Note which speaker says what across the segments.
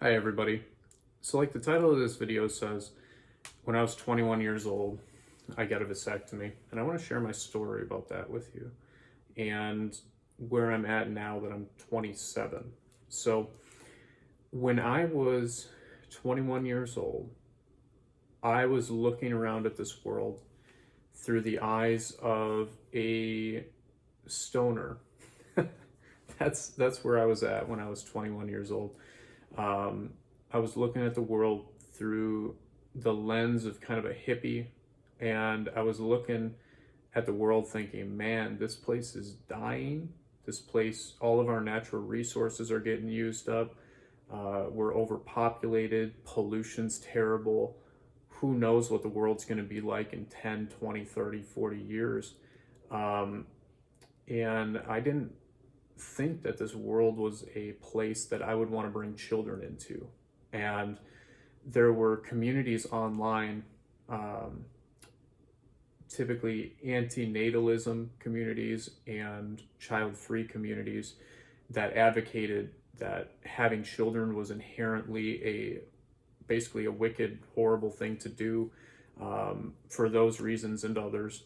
Speaker 1: Hi everybody. So like the title of this video says, when I was 21 years old, I got a vasectomy, and I want to share my story about that with you and where I'm at now that I'm 27. So when I was 21 years old, I was looking around at this world through the eyes of a stoner. That's where I was at when I was 21 years old. Um, I was looking at the world through the lens of kind of a hippie, and I was looking at the world thinking, man, this place is dying. This place, all of our natural resources are getting used up. We're overpopulated. Pollution's terrible. Who knows what the world's going to be like in 10, 20, 30, 40 years. Um, and I didn't think that this world was a place that I would want to bring children into. And there were communities online, um, typically anti-natalism communities and child-free communities, that advocated that having children was inherently basically a wicked, horrible thing to do, for those reasons and others.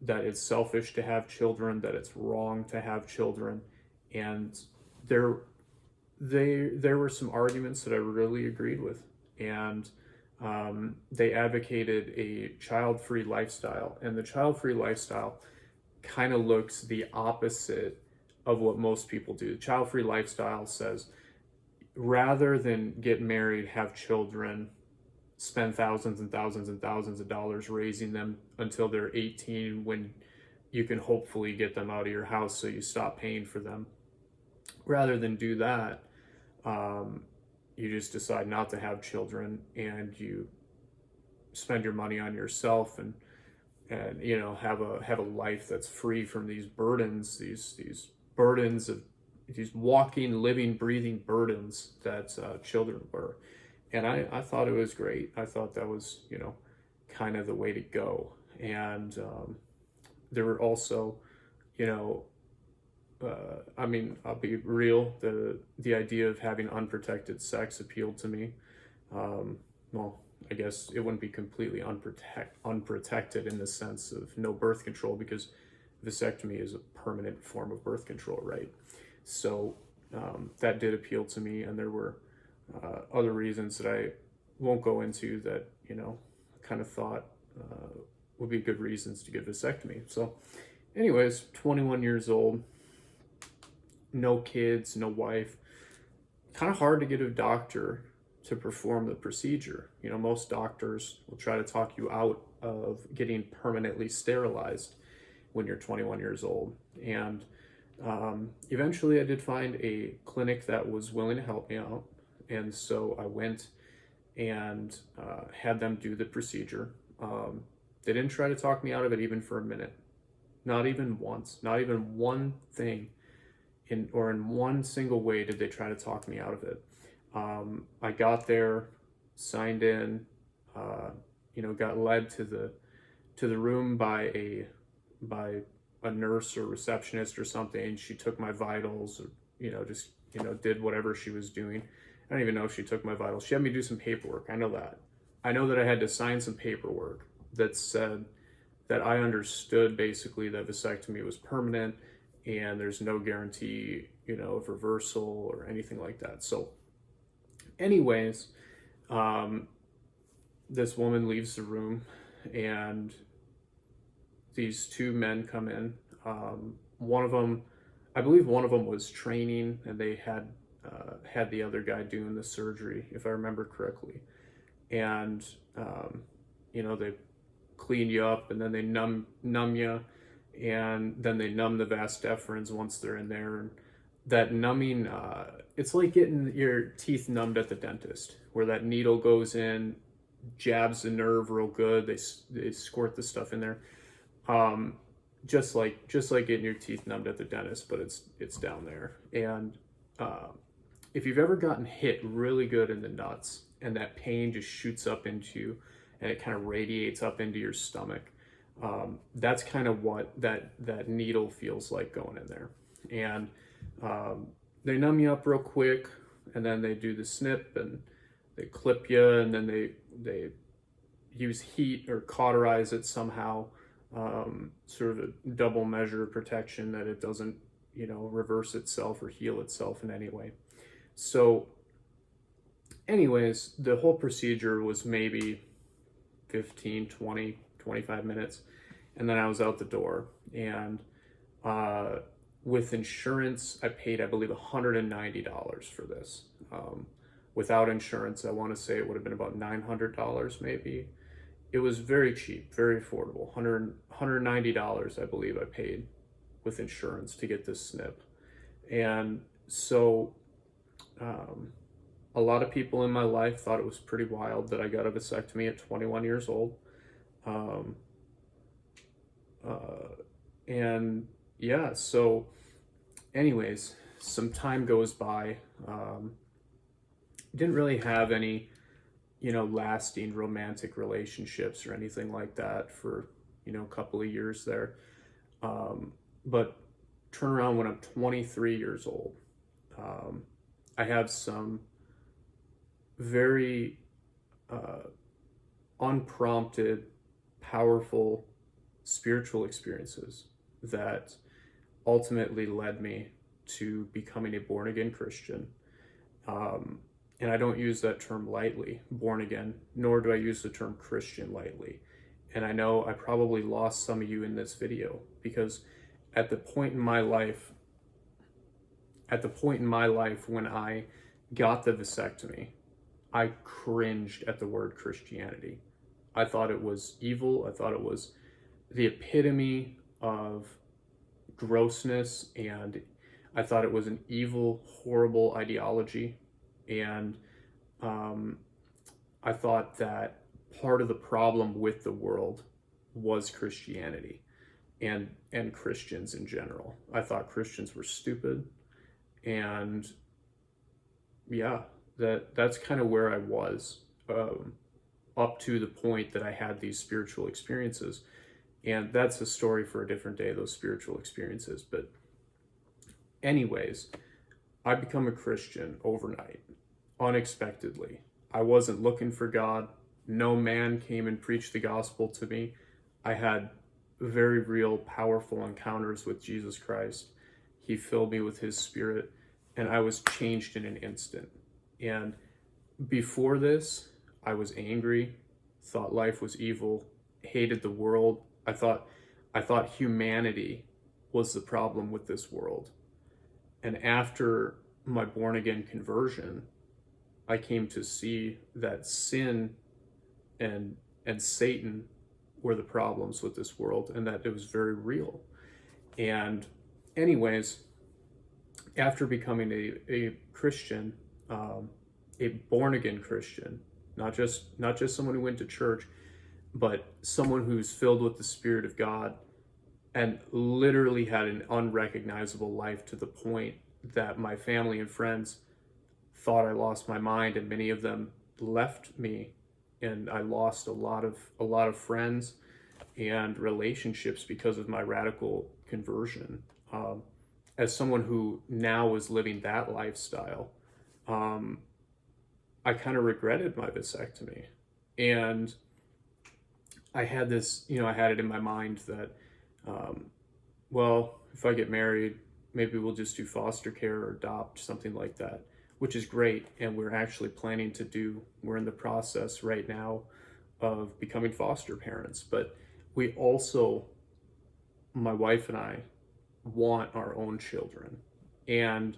Speaker 1: That it's selfish to have children, that it's wrong to have children, and there there were some arguments that I really agreed with, and they advocated a child-free lifestyle, and the child-free lifestyle kind of looks the opposite of what most people do. The child-free lifestyle says, rather than get married, have children, spend thousands and thousands and thousands of dollars raising them until they're 18, when you can hopefully get them out of your house so you stop paying for them. Rather than do that, you just decide not to have children, and you spend your money on yourself, and have a life that's free from these burdens, these burdens of these walking, living, breathing burdens that children were. And I thought it was great. I thought that was, kind of the way to go. And there were also, you know, I mean, I'll be real. The idea of having unprotected sex appealed to me. Well, I guess it wouldn't be completely unprotected in the sense of no birth control, because vasectomy is a permanent form of birth control, right? So that did appeal to me, and there were other reasons that I won't go into that, kind of thought would be good reasons to get vasectomy. So, anyways, 21 years old, no kids, no wife. Kind of hard to get a doctor to perform the procedure. Most doctors will try to talk you out of getting permanently sterilized when you're 21 years old. And eventually I did find a clinic that was willing to help me out. And so I went and had them do the procedure. They didn't try to talk me out of it even for a minute. Not even once. Not even one thing in one single way did they try to talk me out of it. I got there, signed in, got led to the room by a nurse or receptionist or something. She took my vitals, or just did whatever she was doing. I don't even know if she took my vitals. She had me do some paperwork. I know that. I know that I had to sign some paperwork that said that I understood basically that vasectomy was permanent, and there's no guarantee, of reversal or anything like that. So anyways, this woman leaves the room, and these two men come in. One of them, I believe one of them was training, and they had the other guy doing the surgery, if I remember correctly. And they clean you up, and then they numb you, and then they numb the vas deferens once they're in there. And that numbing, it's like getting your teeth numbed at the dentist, where that needle goes in, jabs the nerve real good. They squirt the stuff in there, just like getting your teeth numbed at the dentist, but it's down there. And if you've ever gotten hit really good in the nuts, and that pain just shoots up into you, and it kind of radiates up into your stomach, that's kind of what that needle feels like going in there. And they numb you up real quick, and then they do the snip and they clip you, and then they use heat or cauterize it somehow, sort of a double measure protection that it doesn't, reverse itself or heal itself in any way. So anyways, the whole procedure was maybe 15, 20, 25 minutes. And then I was out the door. And with insurance, I paid, I believe, $190 for this. Without insurance, I want to say it would have been about $900 maybe. It was very cheap, very affordable. $190, I believe, I paid with insurance to get this snip. And so a lot of people in my life thought it was pretty wild that I got a vasectomy at 21 years old. And yeah, so anyways, some time goes by. Didn't really have any, lasting romantic relationships or anything like that for, a couple of years there. But turn around when I'm 23 years old. I have some very unprompted, powerful spiritual experiences that ultimately led me to becoming a born-again Christian. And I don't use that term lightly, born again, nor do I use the term Christian lightly. And I know I probably lost some of you in this video, because at the point in my life when I got the vasectomy, I cringed at the word Christianity. I thought it was evil. I thought it was the epitome of grossness, and I thought it was an evil, horrible ideology. And I thought that part of the problem with the world was Christianity and Christians in general. I thought Christians were stupid, and yeah, that's kind of where I was up to the point that I had these spiritual experiences. And that's a story for a different day, those spiritual experiences. But anyways, I become a Christian overnight, unexpectedly. I wasn't looking for God. No man came and preached the gospel to me. I had very real, powerful encounters with Jesus Christ. He filled me with his spirit, and I was changed in an instant. And before this, I was angry, thought life was evil, hated the world. I thought humanity was the problem with this world. And after my born again conversion, I came to see that sin and Satan were the problems with this world, and that it was very real. And anyways, after becoming a Christian, a born again Christian, not just someone who went to church, but someone who's filled with the Spirit of God and literally had an unrecognizable life, to the point that my family and friends thought I lost my mind, and many of them left me, and I lost a lot of friends and relationships because of my radical conversion. As someone who now is living that lifestyle, I kind of regretted my vasectomy. And I had this, I had it in my mind that, well, if I get married, maybe we'll just do foster care or adopt, something like that, which is great. And we're actually planning to we're in the process right now of becoming foster parents. But we also, my wife and I, want our own children. And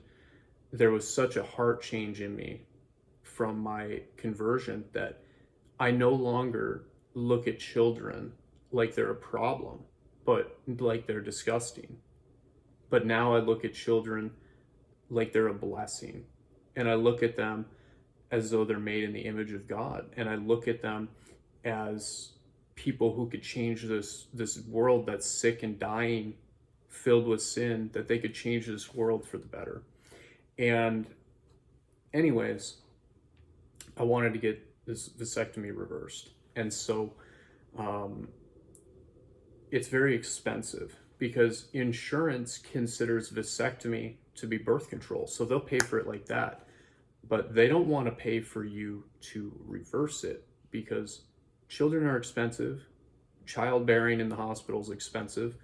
Speaker 1: there was such a heart change in me from my conversion that I no longer look at children like they're a problem, but like they're disgusting. But now I look at children like they're a blessing. And I look at them as though they're made in the image of God. And I look at them as people who could change this world that's sick and dying, filled with sin, that they could change this world for the better. And anyways, I wanted to get this vasectomy reversed. And so it's very expensive, because insurance considers vasectomy to be birth control. So they'll pay for it like that. but they don't want to pay for you to reverse it because children are expensive, childbearing in the hospital is expensive,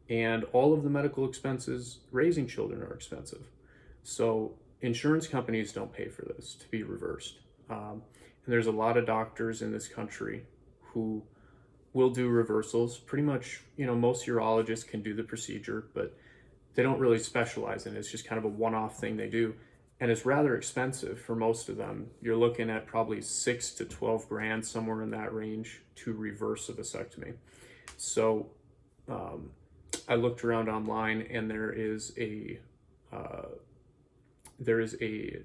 Speaker 1: and all of the medical expenses raising children are expensive. So insurance companies don't pay for this to be reversed. And there's a lot of doctors in this country who will do reversals. Pretty much, most urologists can do the procedure, but they don't really specialize in it. It's just kind of a one-off thing they do. And it's rather expensive for most of them. You're looking at probably 6 to 12 grand, somewhere in that range, to reverse a vasectomy. So I looked around online, and there is a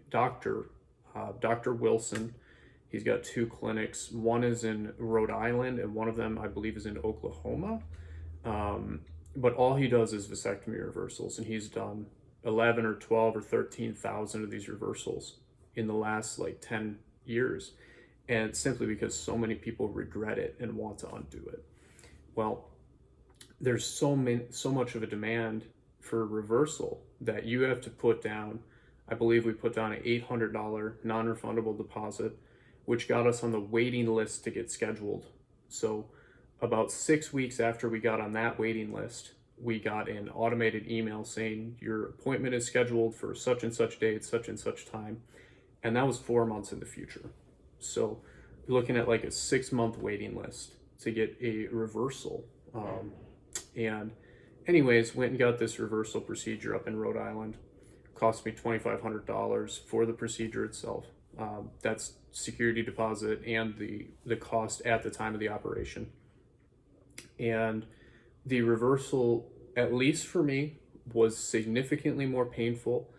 Speaker 1: doctor, Dr. Wilson. He's got 2 clinics. One is in Rhode Island, and one of them, I believe, is in Oklahoma. But all he does is vasectomy reversals, and he's done 11 or 12 or 13,000 of these reversals in the last 10 years. And simply because so many people regret it and want to undo it. Well, there's so much of a demand for reversal that you have to put down. I believe we put down an $800 non-refundable deposit, which got us on the waiting list to get scheduled. So about 6 weeks after we got on that waiting list, we got an automated email saying your appointment is scheduled for such and such date, such and such time. And that was 4 months in the future. So you're looking at a 6-month waiting list to get a reversal. And anyways, went and got this reversal procedure up in Rhode Island. Cost me $2,500 for the procedure itself. That's security deposit and the cost at the time of the operation. And the reversal, at least for me, was significantly more painful,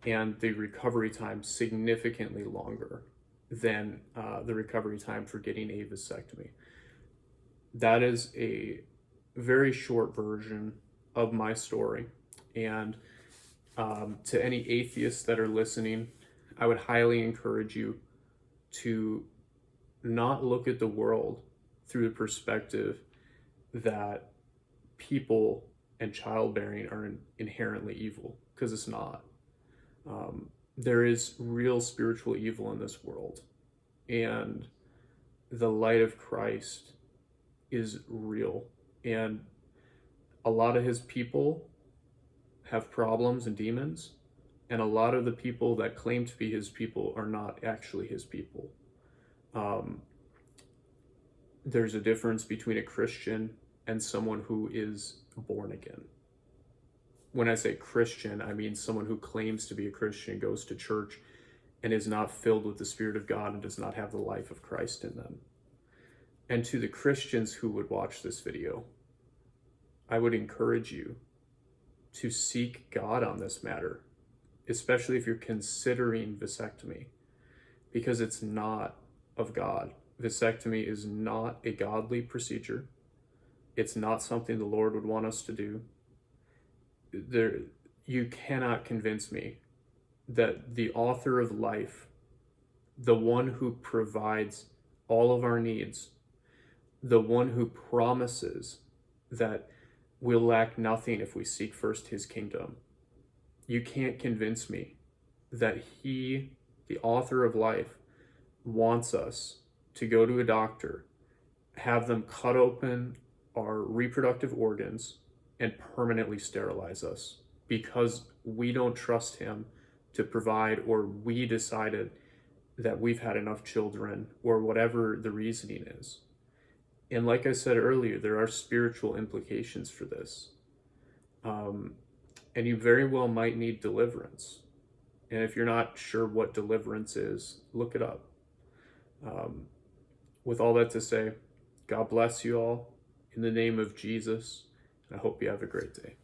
Speaker 1: and the recovery time significantly longer than the recovery time for getting a vasectomy. That is a very short version of my story. And to any atheists that are listening, I would highly encourage you to not look at the world through the perspective that people and childbearing are inherently evil, because it's not. There is real spiritual evil in this world, and the light of Christ is real, and a lot of his people have problems and demons, and a lot of the people that claim to be his people are not actually his people. There's a difference between a Christian and someone who is born again. When I say Christian, I mean someone who claims to be a Christian, goes to church, and is not filled with the Spirit of God and does not have the life of Christ in them. And to the Christians who would watch this video, I would encourage you to seek God on this matter, especially if you're considering vasectomy, because it's not of God. Vasectomy is not a godly procedure. It's not something the Lord would want us to do. You cannot convince me that the author of life, the one who provides all of our needs, the one who promises that we'll lack nothing if we seek first his kingdom, you can't convince me that he, the author of life, wants us to go to a doctor, have them cut open our reproductive organs, and permanently sterilize us because we don't trust him to provide, or we decided that we've had enough children, or whatever the reasoning is. And like I said earlier, there are spiritual implications for this. And you very well might need deliverance. And if you're not sure what deliverance is, look it up. With all that to say, God bless you all in the name of Jesus. I hope you have a great day.